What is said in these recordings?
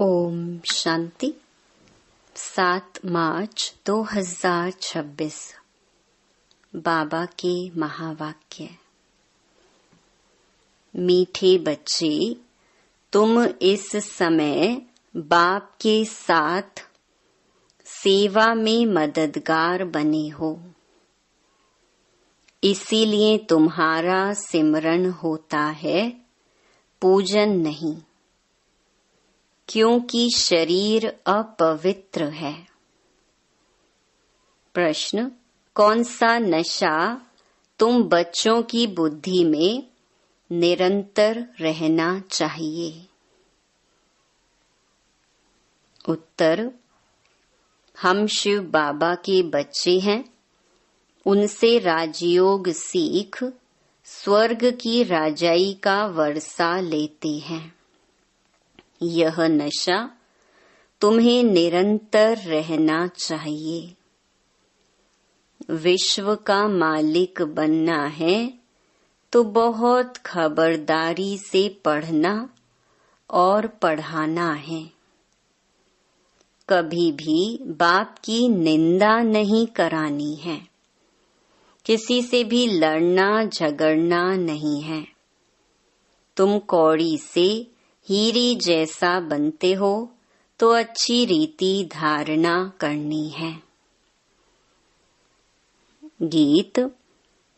ओम शांति। 7 मार्च 2026 बाबा के महावाक्य। मीठे बच्चे, तुम इस समय बाप के साथ सेवा में मददगार बने हो, इसीलिए तुम्हारा सिमरन होता है, पूजन नहीं, क्योंकि शरीर अपवित्र है। प्रश्न: कौन सा नशा तुम बच्चों की बुद्धि में निरंतर रहना चाहिए? उत्तर: हम शिव बाबा के बच्चे हैं, उनसे राजयोग सीख स्वर्ग की राजाई का वर्षा लेते हैं। यह नशा तुम्हें निरंतर रहना चाहिए। विश्व का मालिक बनना है तो बहुत खबरदारी से पढ़ना और पढ़ाना है। कभी भी बाप की निंदा नहीं करानी है, किसी से भी लड़ना झगड़ना नहीं है। तुम कौड़ी से हीरे जैसा बनते हो तो अच्छी रीति धारणा करनी है। गीत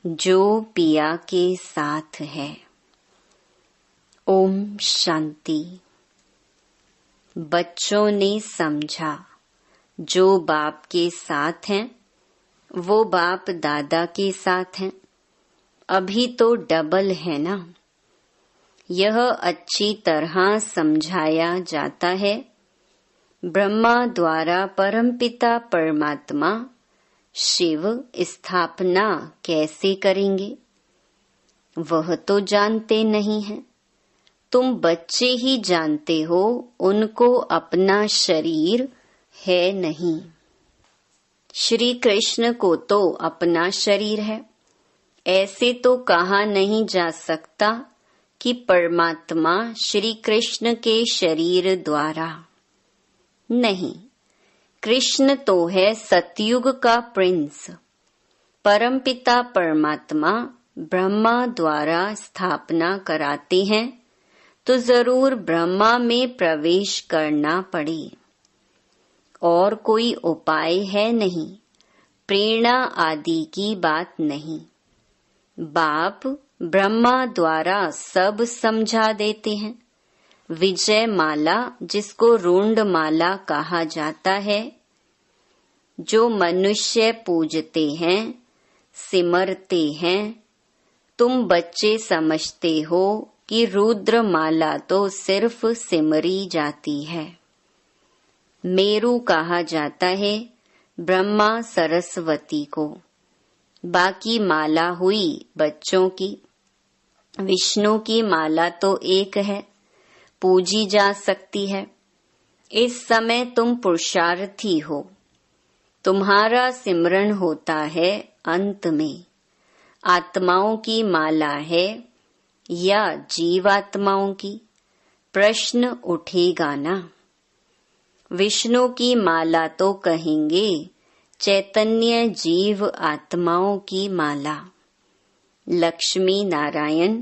जो पिया के साथ है। ओम शांति। बच्चों ने समझा, जो बाप के साथ हैं वो बाप दादा के साथ हैं। अभी तो डबल है ना। यह अच्छी तरह समझाया जाता है। ब्रह्मा द्वारा परमपिता परमात्मा शिव स्थापना कैसे करेंगे, वह तो जानते नहीं हैं। तुम बच्चे ही जानते हो, उनको अपना शरीर है नहीं। श्री कृष्ण को तो अपना शरीर है। ऐसे तो कहा नहीं जा सकता कि परमात्मा श्री कृष्ण के शरीर द्वारा नहीं। कृष्ण तो है सतयुग का प्रिंस। परमपिता परमात्मा ब्रह्मा द्वारा स्थापना कराते हैं तो जरूर ब्रह्मा में प्रवेश करना पड़े, और कोई उपाय है नहीं। प्रेरणा आदि की बात नहीं। बाप ब्रह्मा द्वारा सब समझा देते हैं। विजय माला, जिसको रूंड माला कहा जाता है, जो मनुष्य पूजते हैं, सिमरते हैं, तुम बच्चे समझते हो कि रुद्र माला तो सिर्फ सिमरी जाती है। मेरू कहा जाता है ब्रह्मा सरस्वती को। बाकी माला हुई बच्चों की। विष्णु की माला तो एक है, पूजी जा सकती है। इस समय तुम पुरुषार्थी हो। तुम्हारा सिमरन होता है अंत में। आत्माओं की माला है या जीवात्माओं की, प्रश्न उठेगा ना। विष्णु की माला तो कहेंगे चैतन्य जीव आत्माओं की माला। लक्ष्मी नारायण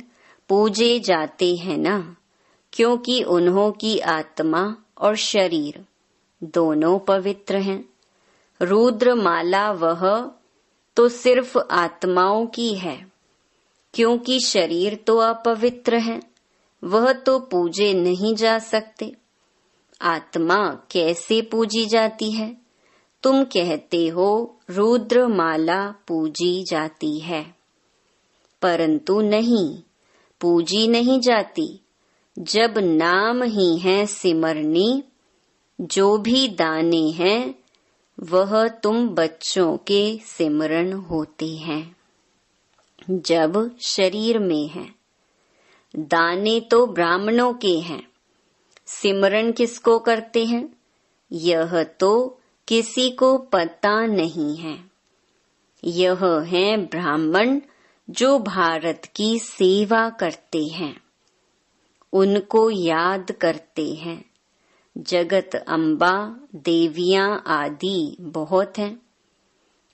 पूजे जाते हैं ना, क्योंकि उन्हों की आत्मा और शरीर दोनों पवित्र हैं। रुद्र माला वह तो सिर्फ आत्माओं की है, क्योंकि शरीर तो अपवित्र है, वह तो पूजे नहीं जा सकते। आत्मा कैसे पूजी जाती है? तुम कहते हो रुद्र माला पूजी जाती है, परंतु नहीं, पूजी नहीं जाती। जब नाम ही है सिमरनी, जो भी दाने हैं वह तुम बच्चों के सिमरन होते हैं। जब शरीर में है, दाने तो ब्राह्मणों के हैं। सिमरन किसको करते हैं, यह तो किसी को पता नहीं है। यह हैं ब्राह्मण जो भारत की सेवा करते हैं। उनको याद करते हैं, जगत अम्बा, देवियां आदि बहुत हैं।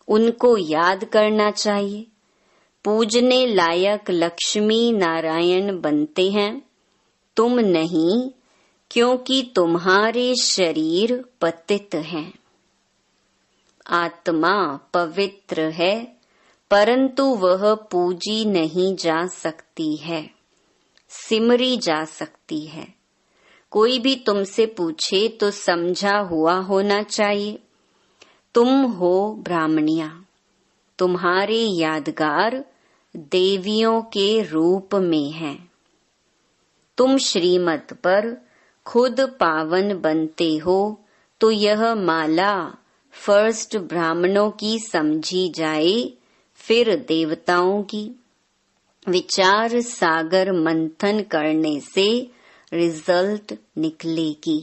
उनको याद करना चाहिए। पूजने लायक लक्ष्मी नारायण बनते हैं, तुम नहीं, क्योंकि तुम्हारे शरीर पतित हैं। आत्मा पवित्र है, परंतु वह पूजी नहीं जा सकती है, सिमरी जा सकती है। कोई भी तुमसे पूछे तो समझा हुआ होना चाहिए। तुम हो ब्राह्मणिया, तुम्हारे यादगार देवियों के रूप में हैं। तुम श्रीमत पर खुद पावन बनते हो तो यह माला फर्स्ट ब्राह्मणों की समझी जाए, फिर देवताओं की। विचार सागर मंथन करने से रिजल्ट निकलेगी।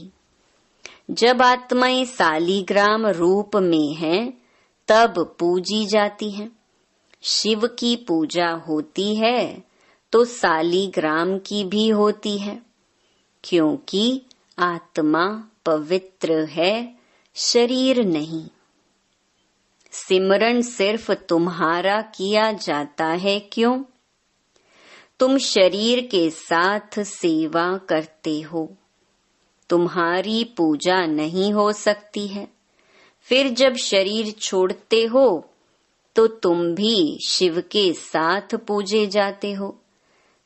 जब आत्माएं सालीग्राम रूप में हैं, तब पूजी जाती हैं। शिव की पूजा होती है तो सालीग्राम की भी होती है, क्योंकि आत्मा पवित्र है, शरीर नहीं। सिमरन सिर्फ तुम्हारा किया जाता है, क्यों? तुम शरीर के साथ सेवा करते हो, तुम्हारी पूजा नहीं हो सकती है। फिर जब शरीर छोड़ते हो तो तुम भी शिव के साथ पूजे जाते हो।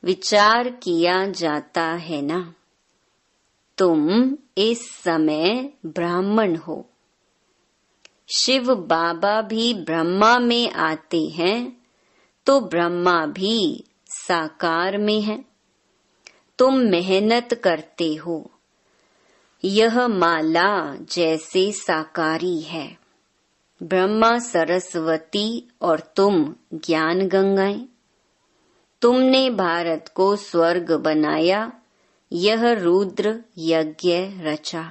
विचार किया जाता है ना, तुम इस समय ब्राह्मण हो। शिव बाबा भी ब्रह्मा में आते हैं तो ब्रह्मा भी साकार में है। तुम मेहनत करते हो, यह माला जैसे साकारी है। ब्रह्मा सरस्वती और तुम ज्ञान गंगाएं। तुमने भारत को स्वर्ग बनाया, यह रुद्र यज्ञ रचा।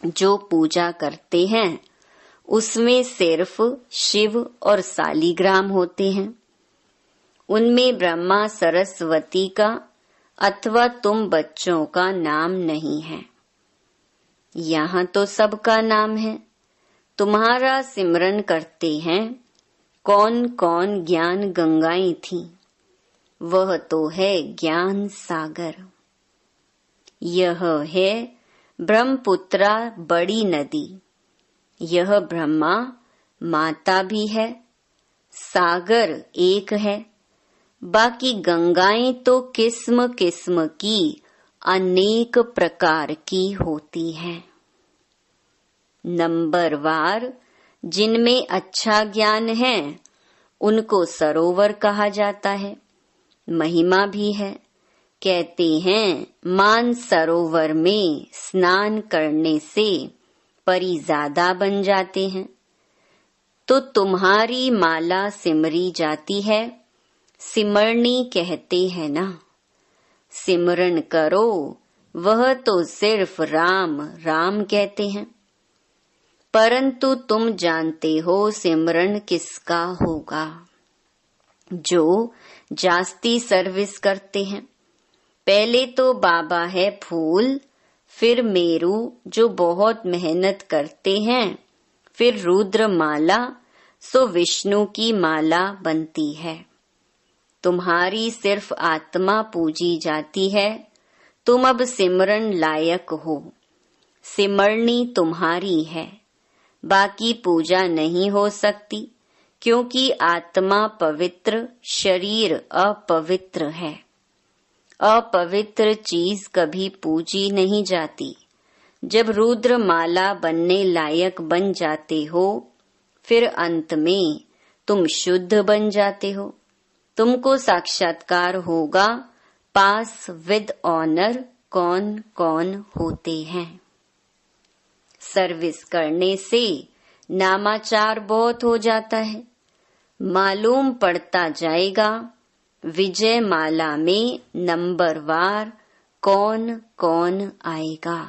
जो पूजा करते हैं उसमें सिर्फ शिव और सालीग्राम होते हैं। उनमें ब्रह्मा सरस्वती का अथवा तुम बच्चों का नाम नहीं है। यहाँ तो सबका नाम है। तुम्हारा सिमरन करते हैं। कौन कौन ज्ञान गंगाएं थीं, वह तो है ज्ञान सागर। यह है ब्रह्मपुत्रा बड़ी नदी। यह ब्रह्मा माता भी है, सागर एक है। बाकी गंगाएं तो किस्म किस्म की अनेक प्रकार की होती हैं। नंबरवार जिनमें अच्छा ज्ञान है उनको सरोवर कहा जाता है। महिमा भी है। कहते हैं मान सरोवर में स्नान करने से परिजादा बन जाते हैं। तो तुम्हारी माला सिमरी जाती है, सिमरनी कहते हैं ना। सिमरन करो, वह तो सिर्फ राम राम कहते हैं। परंतु तुम जानते हो सिमरन किसका होगा? जो जास्ती सर्विस करते हैं। पहले तो बाबा है फूल, फिर मेरू जो बहुत मेहनत करते हैं, फिर रुद्र माला, सो विष्णु की माला बनती है। तुम्हारी सिर्फ आत्मा पूजी जाती है। तुम अब सिमरन लायक हो। सिमरनी तुम्हारी है, बाकी पूजा नहीं हो सकती, क्योंकि आत्मा पवित्र, शरीर अपवित्र है। अपवित्र चीज कभी पूजी नहीं जाती। जब रुद्र माला बनने लायक बन जाते हो, फिर अंत में तुम शुद्ध बन जाते हो। तुमको साक्षात्कार होगा पास विद ऑनर कौन कौन होते हैं। सर्विस करने से नामाचार बहुत हो जाता है। मालूम पड़ता जाएगा विजय माला में नंबरवार कौन कौन आएगा।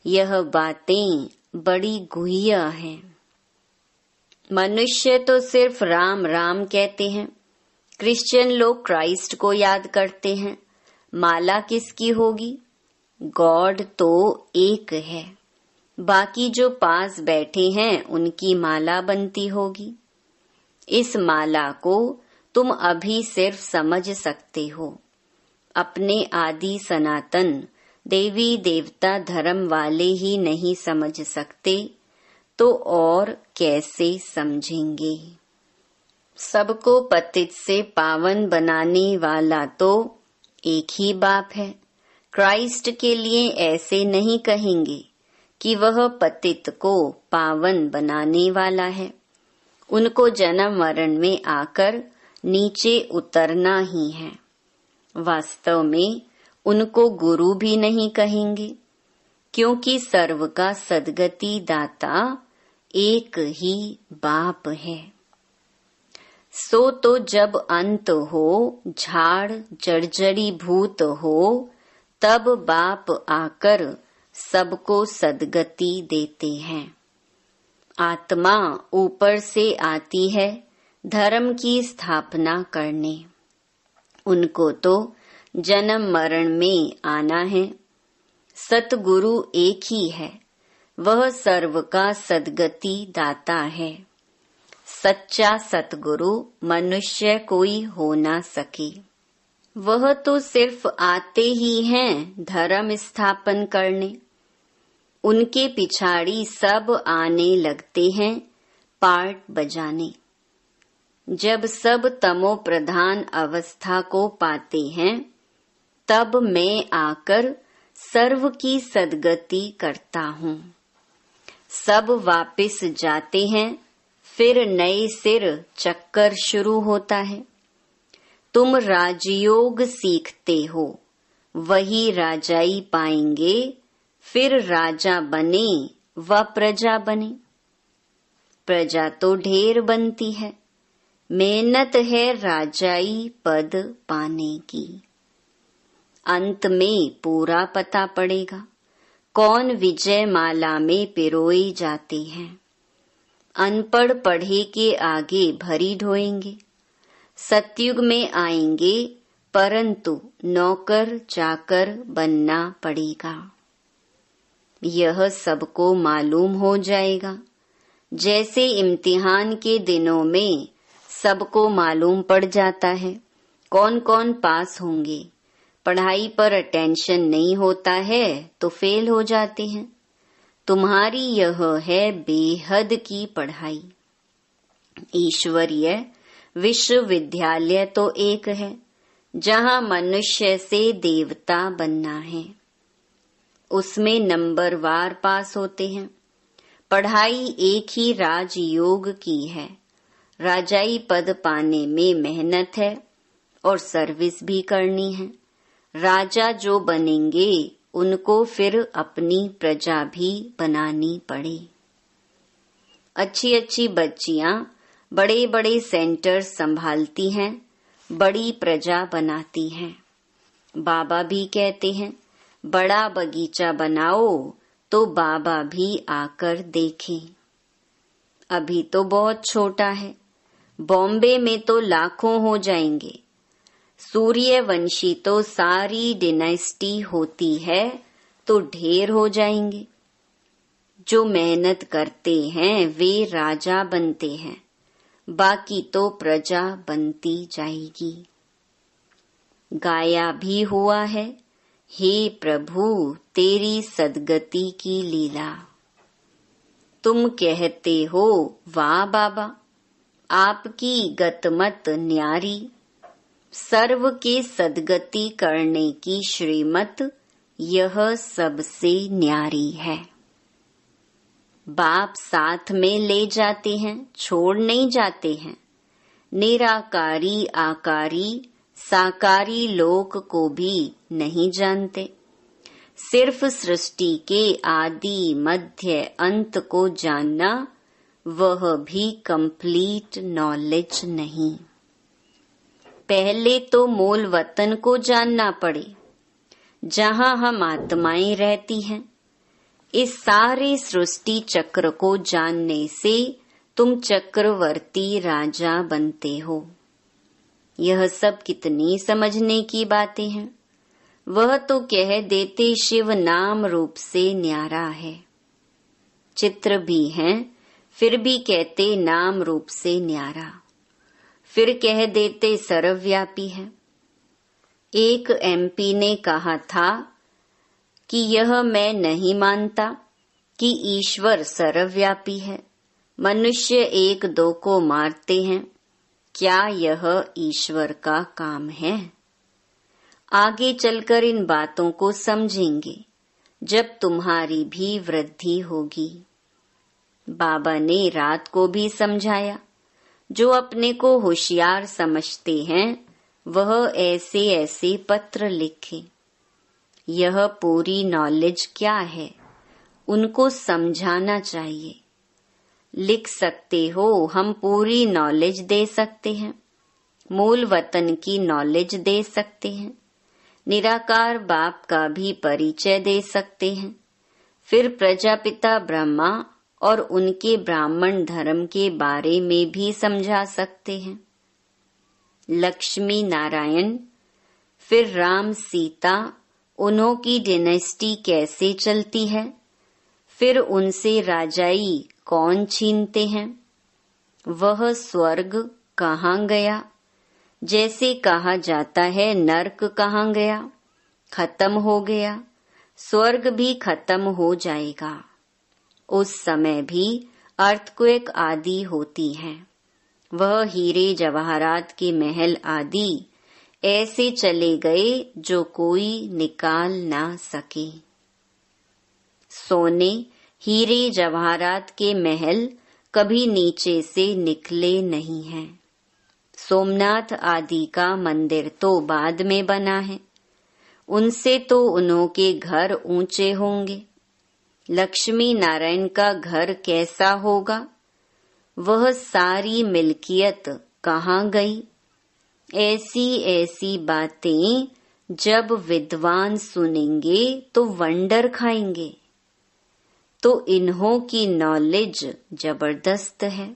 यह बातें बड़ी गुह्य हैं। मनुष्य तो सिर्फ राम राम कहते हैं। क्रिश्चियन लोग क्राइस्ट को याद करते हैं। माला किसकी होगी? गॉड तो एक है, बाकी जो पास बैठे हैं उनकी माला बनती होगी। इस माला को तुम अभी सिर्फ समझ सकते हो, अपने आदि सनातन देवी देवता धर्म वाले ही नहीं समझ सकते तो और कैसे समझेंगे। सबको पतित से पावन बनाने वाला तो एक ही बाप है। क्राइस्ट के लिए ऐसे नहीं कहेंगे कि वह पतित को पावन बनाने वाला है। उनको जन्म मरण में आकर नीचे उतरना ही है। वास्तव में उनको गुरु भी नहीं कहेंगे, क्योंकि सर्व का सद्गति दाता एक ही बाप है। सो तो जब अंत हो, झाड़ जर्जरी भूत हो, तब बाप आकर सबको सद्गति देते हैं। आत्मा ऊपर से आती है धर्म की स्थापना करने। उनको तो जन्म मरण में आना है। सतगुरु एक ही है, वह सर्व का सद्गति दाता है। सच्चा सतगुरु मनुष्य कोई हो ना सके। वह तो सिर्फ आते ही हैं धर्म स्थापन करने। उनके पिछाड़ी सब आने लगते हैं पार्ट बजाने। जब सब तमो प्रधान अवस्था को पाते हैं, तब मैं आकर सर्व की सद्गति करता हूँ। सब वापिस जाते हैं, फिर नए सिर चक्कर शुरू होता है। तुम राजयोग सीखते हो, वही राजाई पाएंगे, फिर राजा बने व प्रजा बने। प्रजा तो ढेर बनती है, मेहनत है राजाई पद पाने की। अंत में पूरा पता पड़ेगा कौन विजय माला में पिरोए जाते हैं। अनपढ़ पढ़े के आगे भरी ढोएंगे। सतयुग में आएंगे, परंतु नौकर चाकर बनना पड़ेगा। यह सबको मालूम हो जाएगा, जैसे इम्तिहान के दिनों में सबको मालूम पड़ जाता है कौन कौन पास होंगे। पढ़ाई पर अटेंशन नहीं होता है तो फेल हो जाते हैं। तुम्हारी यह है बेहद की पढ़ाई। ईश्वरीय विश्वविद्यालय तो एक है, जहाँ मनुष्य से देवता बनना है। उसमें नंबरवार पास होते हैं। पढ़ाई एक ही राजयोग की है। राजाई पद पाने में मेहनत है और सर्विस भी करनी है। राजा जो बनेंगे उनको फिर अपनी प्रजा भी बनानी पड़े। अच्छी अच्छी बच्चियां बड़े बड़े सेंटर संभालती हैं, बड़ी प्रजा बनाती हैं। बाबा भी कहते हैं बड़ा बगीचा बनाओ तो बाबा भी आकर देखें। अभी तो बहुत छोटा है, बॉम्बे में तो लाखों हो जाएंगे। सूर्यवंशी तो सारी डिनेस्टी होती है तो ढेर हो जाएंगे। जो मेहनत करते हैं वे राजा बनते हैं, बाकी तो प्रजा बनती जाएगी। गाया भी हुआ है, हे प्रभु तेरी सद्गति की लीला। तुम कहते हो वाह बाबा, आपकी गतमत न्यारी। सर्व के सद्गति करने की श्रीमत यह सबसे न्यारी है। बाप साथ में ले जाते हैं, छोड़ नहीं जाते हैं। निराकारी आकारी साकारी लोक को भी नहीं जानते। सिर्फ सृष्टि के आदि मध्य अंत को जानना, वह भी कंप्लीट नॉलेज नहीं। पहले तो मूल वतन को जानना पड़े, जहाँ हम आत्माएं रहती हैं। इस सारे सृष्टि चक्र को जानने से तुम चक्रवर्ती राजा बनते हो। यह सब कितनी समझने की बातें हैं। वह तो कह देते शिव नाम रूप से न्यारा है। चित्र भी हैं, फिर भी कहते नाम रूप से न्यारा। फिर कह देते सर्वव्यापी है। एक एमपी ने कहा था कि यह मैं नहीं मानता कि ईश्वर सर्वव्यापी है। मनुष्य एक दो को मारते हैं, क्या यह ईश्वर का काम है? आगे चलकर इन बातों को समझेंगे जब तुम्हारी भी वृद्धि होगी। बाबा ने रात को भी समझाया, जो अपने को होशियार समझते हैं वह ऐसे ऐसे पत्र लिखे। यह पूरी नॉलेज क्या है, उनको समझाना चाहिए। लिख सकते हो, हम पूरी नॉलेज दे सकते हैं, मूल वतन की नॉलेज दे सकते हैं, निराकार बाप का भी परिचय दे सकते हैं, फिर प्रजापिता ब्रह्मा और उनके ब्राह्मण धर्म के बारे में भी समझा सकते हैं। लक्ष्मी नारायण, फिर राम सीता, उन्हों की डिनेस्टी कैसे चलती है, फिर उनसे राजाई कौन छीनते हैं, वह स्वर्ग कहाँ गया, जैसे कहा जाता है नरक कहाँ गया, खत्म हो गया, स्वर्ग भी खत्म हो जाएगा। उस समय भी अर्थक्वेक आदि होती है। वह हीरे जवाहरात के महल आदि ऐसे चले गए जो कोई निकाल ना सके। सोने हीरे जवाहरात के महल कभी नीचे से निकले नहीं हैं। सोमनाथ आदि का मंदिर तो बाद में बना है, उनसे तो उन्हों के घर ऊंचे होंगे। लक्ष्मी नारायण का घर कैसा होगा, वह सारी मिल्कियत कहाँ गई? ऐसी ऐसी बातें जब विद्वान सुनेंगे तो वंडर खाएंगे। तो इन्हों की नॉलेज जबरदस्त है।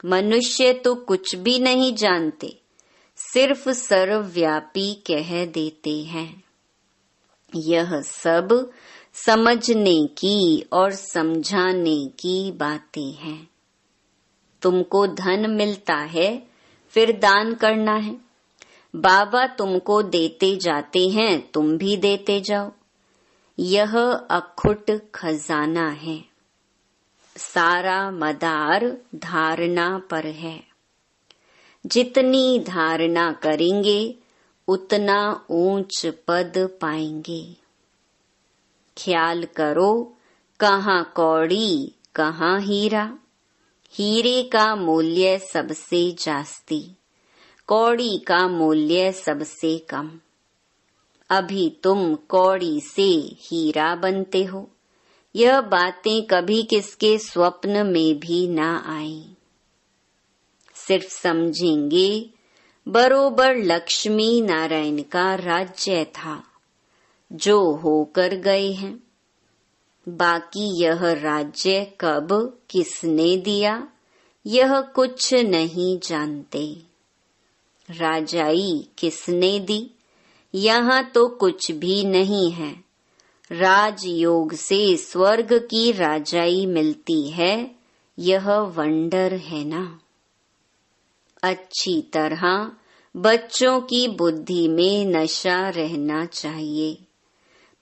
मनुष्य तो कुछ भी नहीं जानते, सिर्फ सर्वव्यापी कह देते हैं। यह सब समझने की और समझाने की बातें हैं। तुमको धन मिलता है, फिर दान करना है। बाबा तुमको देते जाते हैं, तुम भी देते जाओ। यह अखुट खजाना है। सारा मदार धारणा पर है। जितनी धारणा करेंगे उतना ऊंच पद पाएंगे। ख्याल करो, कहाँ कौड़ी कहाँ हीरा। हीरे का मूल्य सबसे जास्ती, कौड़ी का मूल्य सबसे कम। अभी तुम कौड़ी से हीरा बनते हो, यह बातें कभी किसके स्वप्न में भी ना आई। सिर्फ समझेंगे बरोबर लक्ष्मी नारायण का राज्य था, जो होकर गए हैं। बाकी यह राज्य कब किसने दिया, यह कुछ नहीं जानते। राजाई किसने दी, यहाँ तो कुछ भी नहीं है। राजयोग से स्वर्ग की राजाई मिलती है, यह वंडर है ना। अच्छी तरह बच्चों की बुद्धि में नशा रहना चाहिए,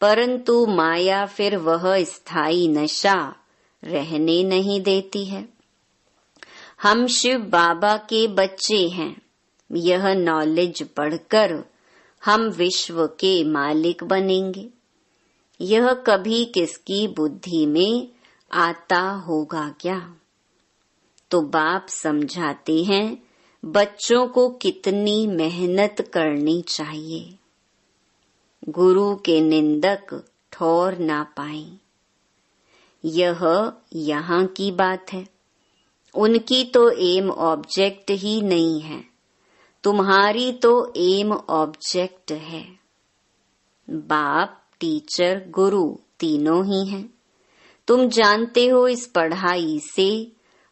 परंतु माया फिर वह स्थायी नशा रहने नहीं देती है। हम शिव बाबा के बच्चे हैं। यह नॉलेज पढ़कर हम विश्व के मालिक बनेंगे। यह कभी किसकी बुद्धि में आता होगा क्या? तो बाप समझाते हैं बच्चों को कितनी मेहनत करनी चाहिए। गुरु के निंदक ठौर ना पाए। यह यहाँ की बात है। उनकी तो एम ऑब्जेक्ट ही नहीं है, तुम्हारी तो एम ऑब्जेक्ट है। बाप, टीचर, गुरु तीनों ही हैं। तुम जानते हो इस पढ़ाई से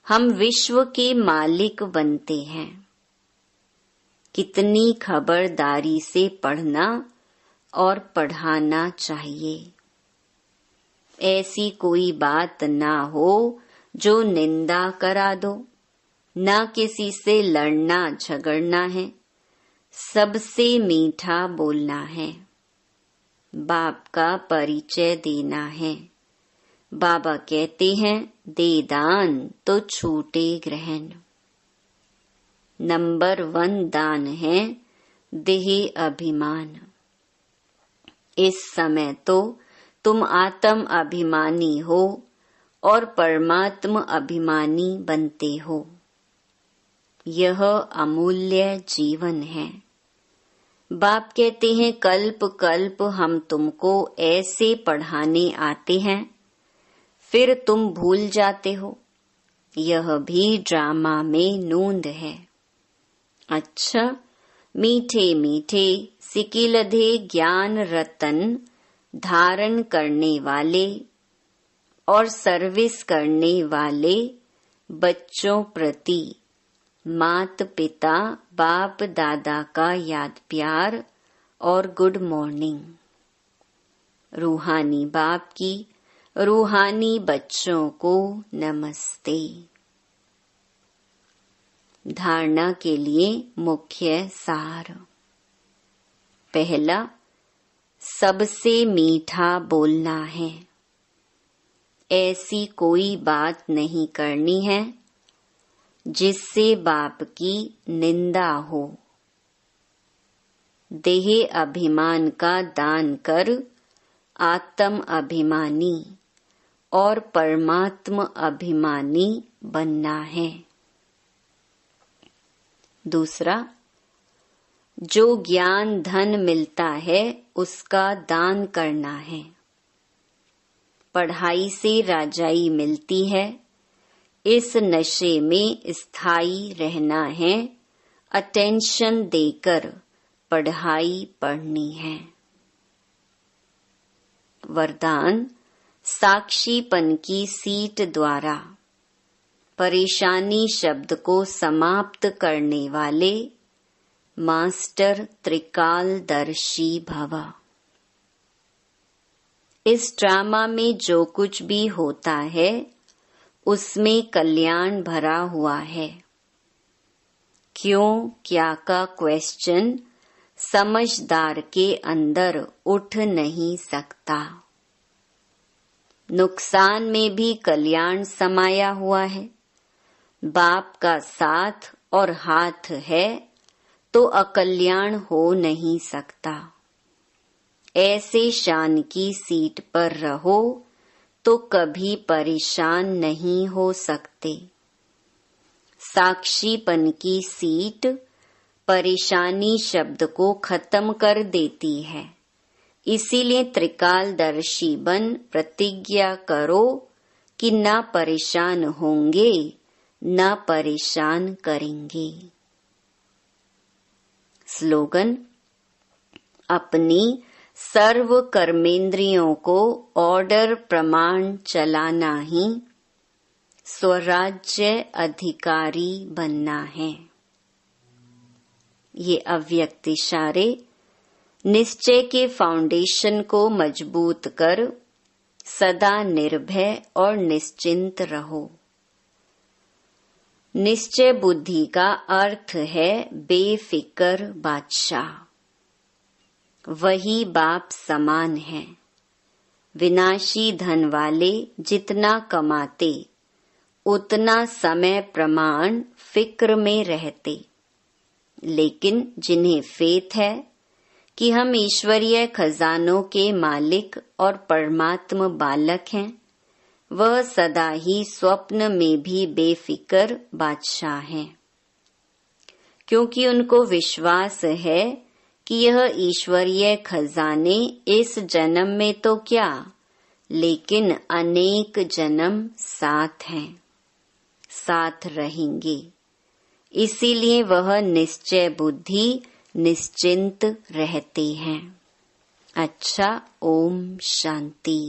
हम विश्व के मालिक बनते हैं। कितनी खबरदारी से पढ़ना और पढ़ाना चाहिए। ऐसी कोई बात ना हो जो निंदा करा दो, ना किसी से लड़ना झगड़ना है, सबसे मीठा बोलना है, बाप का परिचय देना है। बाबा कहते हैं दे दान तो छूटे ग्रहण। नंबर 1 दान है देह अभिमान। इस समय तो तुम आत्म अभिमानी हो और परमात्म अभिमानी बनते हो। यह अमूल्य जीवन है। बाप कहते हैं कल्प कल्प हम तुमको ऐसे पढ़ाने आते हैं, फिर तुम भूल जाते हो। यह भी ड्रामा में नूंद है। अच्छा, मीठे मीठे सिकिलधे ज्ञान रतन धारण करने वाले और सर्विस करने वाले बच्चों प्रति मात पिता बाप दादा का याद प्यार और गुड मॉर्निंग। रूहानी बाप की रूहानी बच्चों को नमस्ते। धारणा के लिए मुख्य सार। पहला, सबसे मीठा बोलना है। ऐसी कोई बात नहीं करनी है जिससे बाप की निंदा हो। देह अभिमान का दान कर आत्म अभिमानी और परमात्म अभिमानी बनना है। दूसरा, जो ज्ञान धन मिलता है उसका दान करना है। पढ़ाई से राजाई मिलती है, इस नशे में स्थायी रहना है। अटेंशन देकर पढ़ाई पढ़नी है। वरदान, साक्षीपन की सीट द्वारा परेशानी शब्द को समाप्त करने वाले मास्टर त्रिकालदर्शी भव। इस ड्रामा में जो कुछ भी होता है उसमें कल्याण भरा हुआ है। क्यों क्या का क्वेश्चन समझदार के अंदर उठ नहीं सकता। नुकसान में भी कल्याण समाया हुआ है। बाप का साथ और हाथ है तो अकल्याण हो नहीं सकता। ऐसे शान की सीट पर रहो तो कभी परेशान नहीं हो सकते। साक्षीपन की सीट परेशानी शब्द को खत्म कर देती है। इसीलिए त्रिकालदर्शी बन प्रतिज्ञा करो कि न परेशान होंगे न परेशान करेंगे। स्लोगन, अपनी सर्व कर्मेंद्रियों को ऑर्डर प्रमाण चलाना ही स्वराज्य अधिकारी बनना है। ये अव्यक्त इशारे निश्चय के फाउंडेशन को मजबूत कर सदा निर्भय और निश्चिंत रहो। निश्चय बुद्धि का अर्थ है बेफिक्र बादशाह। वही बाप समान है। विनाशी धन वाले जितना कमाते उतना समय प्रमाण फिक्र में रहते, लेकिन जिन्हें फेथ है कि हम ईश्वरीय खजानों के मालिक और परमात्म बालक हैं, वह सदा ही स्वप्न में भी बेफिक्र बादशाह हैं, क्योंकि उनको विश्वास है कि यह ईश्वरीय खजाने इस जन्म में तो क्या, लेकिन अनेक जन्म साथ हैं, साथ रहेंगे। इसीलिए वह निश्चय बुद्धि निश्चिंत रहते हैं। अच्छा, ओम शांति।